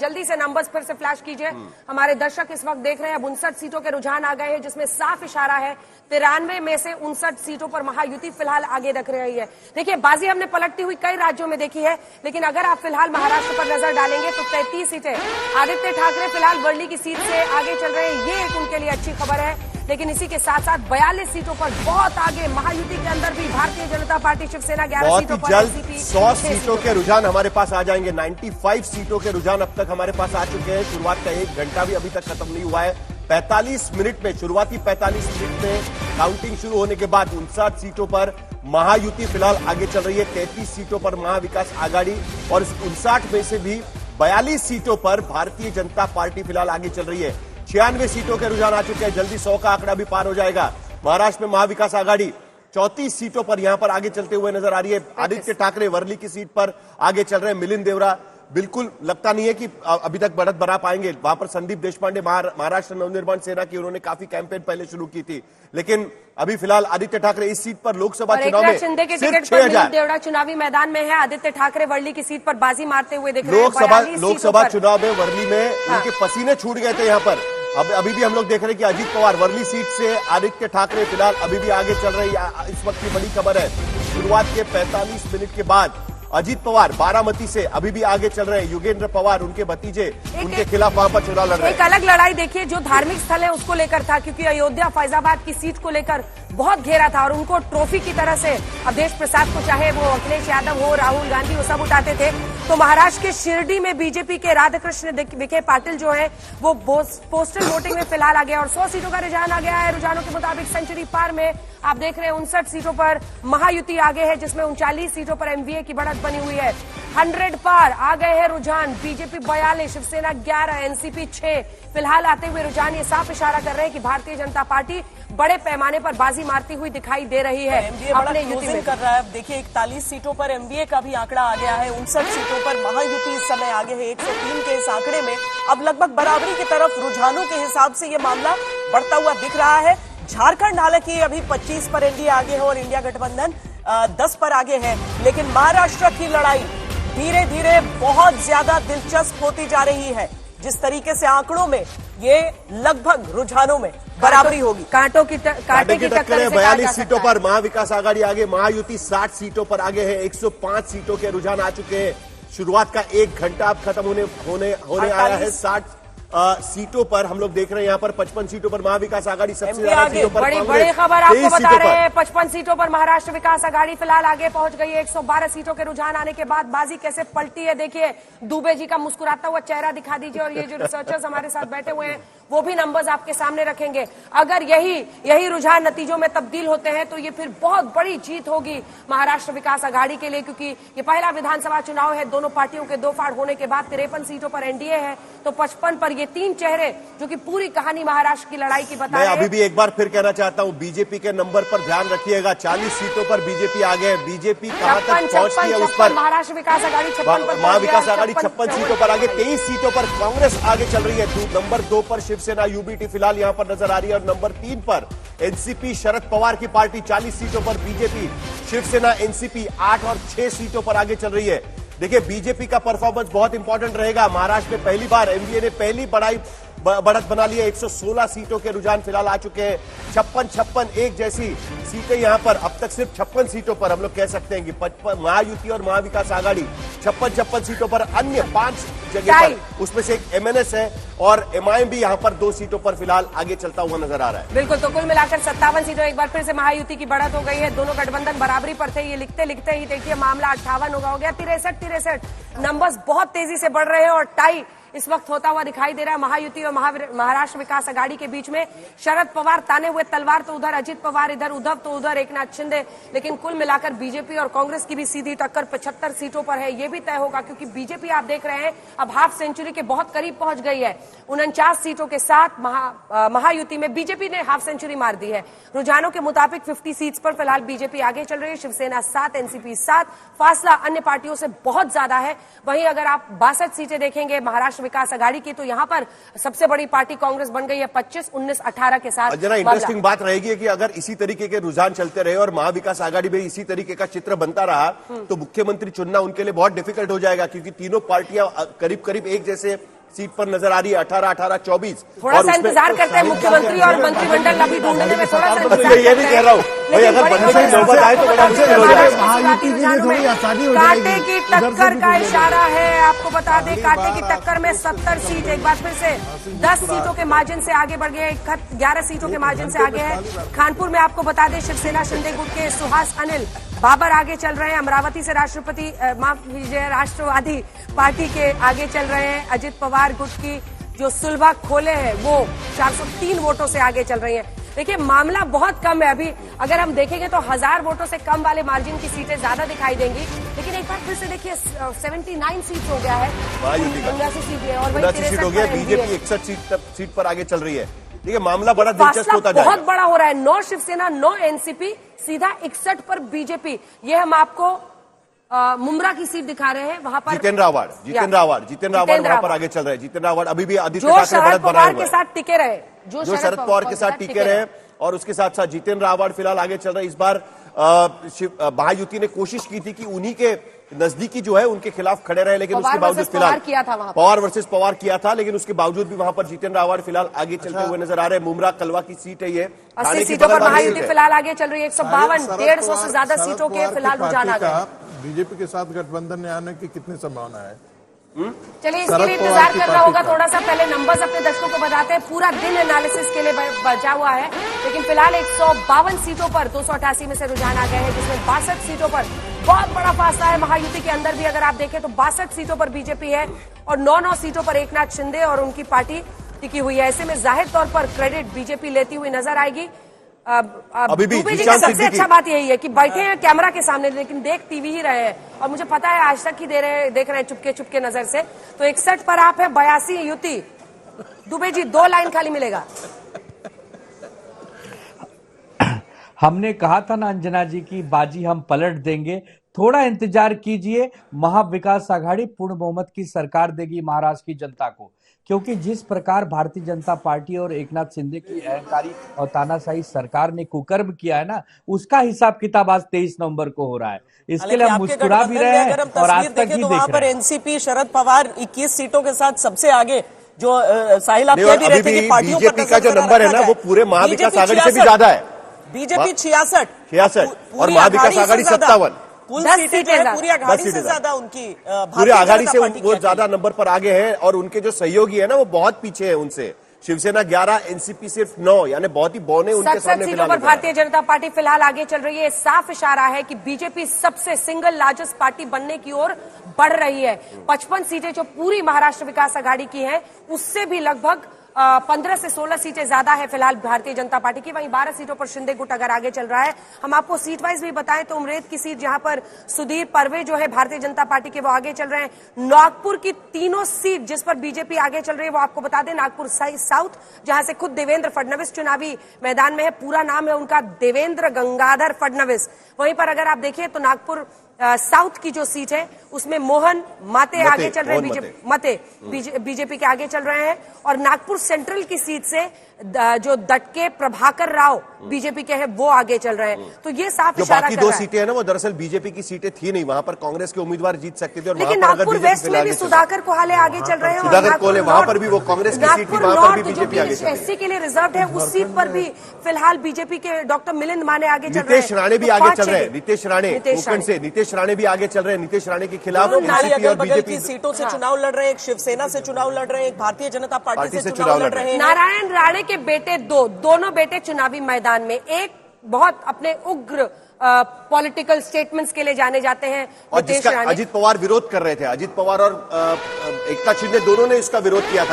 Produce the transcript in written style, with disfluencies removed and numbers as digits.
जल्दी से नंबर्स फिर से फ्लैश कीजिए। हमारे दर्शक इस वक्त देख रहे हैं, अब 59 सीटों के रुझान आ गए हैं, जिसमें साफ इशारा है 93 में से 59 सीटों पर महायुति फिलहाल आगे रख रही है। देखिए, बाजी हमने पलटती हुई कई राज्यों में देखी है, लेकिन अगर आप फिलहाल महाराष्ट्र पर नजर डालेंगे तो 33 सीटें आदित्य ठाकरे फिलहाल वर्ली की सीट से आगे चल रहे हैं। ये एक उनके लिए अच्छी खबर है, लेकिन इसी के साथ साथ 42 सीटों पर बहुत आगे महायुति के अंदर भी भारतीय जनता पार्टी शिवसेना 11 सीटों पर, जल्द 100 सीटों के रुझान हमारे पास आ जाएंगे। 95 सीटों के रुझान अब तक हमारे पास आ चुके हैं। शुरुआत का 1 घंटा भी अभी तक खत्म नहीं हुआ है। 45 मिनट में, शुरुआती 45 मिनट में काउंटिंग शुरू होने के बाद 59 सीटों पर महायुति फिलहाल आगे चल रही है। 33 सीटों पर महाविकास आघाड़ी और इस 59 में से भी 42 सीटों पर भारतीय जनता पार्टी फिलहाल आगे चल रही है। 96 सीटों के रुझान आ चुके हैं। जल्दी 100 का आंकड़ा भी पार हो जाएगा। महाराष्ट्र में महाविकास आघाड़ी 34 सीटों पर यहां पर आगे चलते हुए नजर आ रही है। आदित्य ठाकरे वर्ली की सीट पर आगे चल रहे हैं। मिलिंद देवरा बिल्कुल लगता नहीं है कि अभी तक बढ़त बना पाएंगे। वहां पर संदीप देशपांडे महाराष्ट्र नवनिर्माण सेना की, उन्होंने काफी कैंपेन पहले शुरू की थी, लेकिन अभी फिलहाल आदित्य ठाकरे इस सीट पर लोकसभा चुनाव में शिंदे के टिकट पर मिलिंद देवरा चुनावी मैदान में है। आदित्य ठाकरे वर्ली की सीट पर बाजी मारते हुए दिख रहे हैं। लोकसभा चुनाव में वर्ली में उनके पसीने छूट गए थे। यहाँ पर अभी भी हम लोग देख रहे हैं कि अजीत पवार वर्ली सीट से आदित्य ठाकरे फिलहाल अभी भी आगे चल रही है। इस वक्त की बड़ी खबर है, शुरुआत के 45 मिनट के बाद अजीत पवार बारामती से अभी भी आगे चल रहे हैं। युगेंद्र पवार, उनके भतीजे, उनके खिलाफ वहां पर चुनाव लड़ रहे हैं। एक अलग लड़ाई देखिए जो धार्मिक स्थल है उसको लेकर था, क्योंकि अयोध्या फैजाबाद की सीट को लेकर बहुत घेरा था और उनको ट्रॉफी की तरह से अवधेश प्रसाद को, चाहे वो अखिलेश यादव हो, राहुल गांधी, वो सब उठाते थे। तो महाराष्ट्र के शिरडी में बीजेपी के राधाकृष्ण विखे पाटिल जो है वो पोस्टल वोटिंग में फिलहाल आ गया और 100 सीटों का रुझान आ गया है। रुझानों के मुताबिक सेंचुरी पार में आप देख रहे हैं 59 सीटों पर महायुति आगे है, जिसमें 39 सीटों पर एमवीए की बढ़त बनी हुई है। 100 पार आ गए हैं रुझान। बीजेपी 42, शिवसेना 11, एनसीपी 6 फिलहाल आते हुए रुझान ये साफ इशारा कर रहे हैं कि भारतीय जनता पार्टी बड़े पैमाने पर बाजी मारती हुई दिखाई दे रही है। एमवीए अपने युति में कर रहा है। अब देखिए 41 सीटों पर एमवीए का भी आंकड़ा आ गया है। 59 सीटों पर महायुति इस समय आगे है। 103 के इस आंकड़े में अब लगभग बराबरी की तरफ रुझानों के हिसाब से ये मामला बढ़ता हुआ दिख रहा है। झारखंड हालांकि अभी 25 पर एनडीए आगे है और इंडिया गठबंधन 10 पर आगे है, लेकिन महाराष्ट्र की लड़ाई धीरे धीरे बहुत ज्यादा दिलचस्प होती जा रही है। जिस तरीके से आंकड़ों में ये लगभग रुझानों में बराबरी होगी, कांटे की टक्कर है। 42 सीटों पर महाविकास आघाड़ी आगे, महायुति 60 सीटों पर आगे है। 105 सीटों के रुझान आ चुके हैं। शुरुआत का 1 घंटा अब खत्म होने आया है। 60 सीटों पर हम लोग देख रहे हैं। यहाँ पर 55 सीटों पर महाविकास आघाड़ी सबसे ज्यादा सीटों पर। बड़ी खबर आपको बता रहे हैं, 55 सीटों पर महाराष्ट्र विकास आघाड़ी फिलहाल आगे पहुंच गई है। 112 सीटों के रुझान आने के बाद बाजी कैसे पलटी है देखिए। दुबे जी का मुस्कुराता हुआ चेहरा दिखा दीजिए और ये जो रिसर्चर्स हमारे साथ बैठे हुए हैं वो भी नंबर्स आपके सामने रखेंगे। अगर यही रुझान नतीजों में तब्दील होते हैं तो ये फिर बहुत बड़ी जीत होगी महाराष्ट्र विकास आघाड़ी के लिए, क्योंकि ये पहला विधानसभा चुनाव है। दोनों पार्टियों के दो फाड़ होने के बाद 53 सीटों पर एनडीए है, तो 55 पर ये 3 चेहरे जो कि पूरी कहानी महाराष्ट्र की लड़ाई की बता रहे हैं। मैं अभी भी एक बार फिर कहना चाहता हूं, बीजेपी के नंबर पर ध्यान रखिएगा। 40 सीटों पर बीजेपी आगे है। बीजेपी कहां तक पहुंचती है उस पर महाराष्ट्र विकास आघाड़ी 56 पर, महाविकास आघाड़ी 56 सीटों पर आगे। 23 सीटों पर कांग्रेस आगे चल रही है। नंबर 2 पर शिवसेना यूबीटी फिलहाल यहां पर नजर आ रही है और नंबर 3 पर एनसीपी शरद पवार की पार्टी। 40 सीटों पर बीजेपी, शिवसेना, एनसीपी 8 और 6 सीटों पर आगे चल रही है। देखिए, बीजेपी का परफॉर्मेंस बहुत इंपॉर्टेंट रहेगा। महाराष्ट्र में पहली बार एमवीए ने पहली बढ़त बना ली है। 116 सीटों के रुझान फिलहाल आ चुके हैं। 56 एक जैसी सीटें यहां पर अब तक सिर्फ 56 सीटों पर हम लोग कह सकते हैं कि महायुति और महाविकास आघाड़ी 56 सीटों पर, अन्य 5 जगह पर, उसमें से एक एमएनएस है और एमआईएम भी यहां पर 2 सीटों पर फिलहाल आगे चलता हुआ नजर आ रहा है। बिल्कुल, तो कुल मिलाकर 57 सीटों एक बार फिर से महायुति की बढ़त हो गई है। दोनों गठबंधन बराबरी पर थे। ये लिखते लिखते ही देखिए मामला 58 हो गया। 63 नंबर्स बहुत तेजी से बढ़ रहे हैं और टाई इस वक्त होता हुआ दिखाई दे रहा है महायुति और महाराष्ट्र विकास आघाड़ी के बीच में। शरद पवार ताने हुए तलवार तो उधर, अजित पवार इधर, उद्धव तो उधर, एकनाथ शिंदे। लेकिन कुल मिलाकर बीजेपी और कांग्रेस की भी सीधी टक्कर 75 सीटों पर है। ये भी तय होगा क्योंकि बीजेपी आप देख रहे हैं अब हाफ सेंचुरी के बहुत करीब पहुंच गई है। 49 सीटों के साथ महायुति में बीजेपी ने हाफ सेंचुरी मार दी है। रुझानों के मुताबिक 50 सीट्स पर फिलहाल बीजेपी आगे चल रही है। शिवसेना 7, एनसीपी 7, फासला अन्य पार्टियों से बहुत ज्यादा है। वहीं अगर आप 62 सीटें देखेंगे महाराष्ट्र महाराष्ट्र विकास आघाड़ी की, तो यहाँ पर सबसे बड़ी पार्टी कांग्रेस बन गई है 25, 19, 18 के साथ। जरा इंटरेस्टिंग बात रहेगी कि अगर इसी तरीके के रुझान चलते रहे और महाविकास आघाड़ी में इसी तरीके का चित्र बनता रहा तो मुख्यमंत्री चुनना उनके लिए बहुत डिफिकल्ट हो जाएगा, क्योंकि तीनों पार्टियां करीब करीब एक जैसे सीट पर नजर आ रही है, 18, 18, 24। थोड़ा सा इंतजार करते हैं मुख्यमंत्री और मंत्रिमंडल अभी ढूंढने में, थोड़ा सा इंतजार ये भी कह रहा हूँ भाई, अगर बनने की नौबत आए तो बड़ा मुश्किल हो जाएगा। कांटे की टक्कर का इशारा है। आपको बता दें कांटे की टक्कर में 70 सीट एक बार फिर से 10 सीटों के मार्जिन से आगे बढ़ गए, 11 सीटों के मार्जिन से आगे है। कानपुर में आपको बता दें शिवसेना शिंदे गुट के सुहास अनिल बाबर आगे चल रहे हैं। अमरावती से राष्ट्रवादी पार्टी के आगे चल रहे हैं। अजित पवार गुट की जो सुलभा खोले हैं वो 403 वोटों से आगे चल रही है। देखिए मामला बहुत कम है, अभी अगर हम देखेंगे तो 1000 वोटों से कम वाले मार्जिन की सीटें ज्यादा दिखाई देंगी, लेकिन एक बार फिर से देखिए 79 सीट हो गया है, 79 सीट है और वही 63 सीट हो गया। बीजेपी 61 सीट पर आगे चल रही है। देखिए मामला बड़ा दिलचस्प होता जाएगा, बहुत बड़ा हो रहा है। 9 शिवसेना, 9 एनसीपी, सीधा 61 पर बीजेपी। ये हम आपको मुमरा की सीट दिखा रहे हैं, वहां पर जितेंद्र आवाड़ वहां पर आगे चल रहे हैं। जितेंद्र आवाड़ अभी भी आदित्य जो ठाकरे शरद पवार के साथ टिके रहे, जो शरद पवार के साथ टिके रहे और उसके साथ साथ जितेंद्र आवाड़ फिलहाल आगे चल रहे हैं। इस बार महायुति ने कोशिश की थी कि उन्हीं के नजदीकी जो है उनके खिलाफ खड़े रहे, लेकिन उसके बावजूद फिलहाल पवार वर्सेस पवार किया था, लेकिन उसके बावजूद भी वहां पर जितेंद्र आवाड़ फिलहाल आगे चलते हुए नजर आ रहे हैं। मुमरा कलवा की सीट है ये, 80 सीटों पर महायुति फिलहाल आगे चल रही है। 152, 150 से ज्यादा सीटों के फिलहाल रुझान आ गए। बीजेपी के साथ गठबंधन में आने की कितनी संभावना है? चलिए इसके लिए इंतजार करना होगा थोड़ा सा। पहले नंबर्स अपने दर्शकों को बताते हैं, पूरा दिन एनालिसिस के लिए बचा हुआ है, लेकिन फिलहाल 152 सीटों पर 288 में से रुझान आ गए हैं, जिसमें 62 सीटों पर बहुत बड़ा फासला है। महायुति के अंदर भी अगर आप देखें तो 62 सीटों पर बीजेपी है और 9 सीटों पर एकनाथ शिंदे और उनकी पार्टी टिकी हुई है। ऐसे में जाहिर तौर पर क्रेडिट बीजेपी लेती हुई नजर आएगी। अभी भी जी की सबसे अच्छा बात यही है कि बैठे हैं कैमरा के सामने, लेकिन देख टीवी ही रहे हैं, और मुझे पता है आज तक ही देख रहे हैं चुपके चुपके नजर से। तो 61 पर आप है, 82 युति। दुबे जी 2 लाइन खाली मिलेगा। हमने कहा था ना अंजना जी की बाजी हम पलट देंगे, थोड़ा इंतजार कीजिए। महाविकास आघाड़ी पूर्ण बहुमत की सरकार देगी महाराष्ट्र की जनता को, क्योंकि जिस प्रकार भारतीय जनता पार्टी और एकनाथ शिंदे की अहंकारी और तानाशाही सरकार ने कुकर्म किया है ना, उसका हिसाब किताब आज 23 नवंबर को हो रहा है। इसके लिए हम मुस्कुरा भी रहे हैं और आज तक ही देख रहे हैं। एनसीपी शरद पवार 21 सीटों के साथ सबसे आगे, जो साहिल आप कह भी रहे थे कि पार्टियों बीजेपी का जो नंबर है ना वो पूरे महाविकास आघाड़ी से भी ज्यादा है। बीजेपी 66 और महाविकास आघाड़ी 57। कुल सीटें जो है पूरी आघाड़ी से ज्यादा उनकी, पूरी आघाड़ी से वो ज्यादा नंबर पर आगे हैं, और उनके जो सहयोगी है ना वो बहुत पीछे है उनसे। शिवसेना 11, एनसीपी सिर्फ 9, यानी बहुत ही बौने उनके सामने। सीटों पर भारतीय जनता पार्टी फिलहाल आगे चल रही है। साफ इशारा है कि बीजेपी सबसे सिंगल लार्जेस्ट पार्टी बनने की ओर बढ़ रही है। 55 सीटें जो पूरी महाराष्ट्र विकास आघाड़ी की हैं, उससे भी लगभग 15 से 16 सीटें ज्यादा है फिलहाल भारतीय जनता पार्टी की। वहीं 12 सीटों पर शिंदे गुट अगर आगे चल रहा है। हम आपको सीट वाइज भी बताएं तो उमरेद की सीट जहां पर सुधीर परवे जो है भारतीय जनता पार्टी के, वो आगे चल रहे हैं। नागपुर की तीनों सीट जिस पर बीजेपी आगे चल रही है वो आपको बता दें, नागपुर साउथ जहां से खुद देवेंद्र फडणवीस चुनावी मैदान में है। पूरा नाम है उनका देवेंद्र गंगाधर फडणवीस। वहीं पर अगर आप देखें तो नागपुर साउथ की जो सीट है उसमें मोहन माते आगे चल रहे हैं, बीजेपी के आगे चल रहे हैं। और नागपुर सेंट्रल की सीट से जो दटके प्रभाकर राव बीजेपी के हैं वो आगे चल रहे हैं। तो ये साफ इशारा कर रहा है। बाकी 2 सीटें हैं ना वो दरअसल बीजेपी की सीटें थी नहीं, वहां पर कांग्रेस के उम्मीदवार जीत सकते थे। और लेकिन नागपुर वेस्ट में भी सुधाकर कोहाले आगे चल रहे हैं। सुधाकर कोहाले वहां पर भी वो कांग्रेस की सीट थी, वहां पर भी बीजेपी आगे चल रही है। एससी के लिए रिजर्व है उस सीट पर भी फिलहाल बीजेपी के डॉक्टर मिलिंद माने आगे चल रहे हैं। नीतीश राणे भी आगे चल रहे हैं। नीतीश राणे कोंकण से, नीतीश राणे भी आगे चल रहे हैं। नीतीश राणे के खिलाफ एनसीपी और बीजेपी की सीटों से चुनाव लड़ रहे हैं। एक शिवसेना से चुनाव लड़ रहे हैं, एक भारतीय जनता पार्टी से चुनाव लड़ रहे हैं। नारायण राणे के बेटे दोनों बेटे चुनावी मैदान में, एक बहुत अपने उग्र पॉलिटिकल स्टेटमेंट्स के लिए जाने जाते हैं, और जिसका अजित पवार विरोध कर रहे थे। अजित पवार और एकनाथ शिंदे दोनों ने इसका विरोध किया था।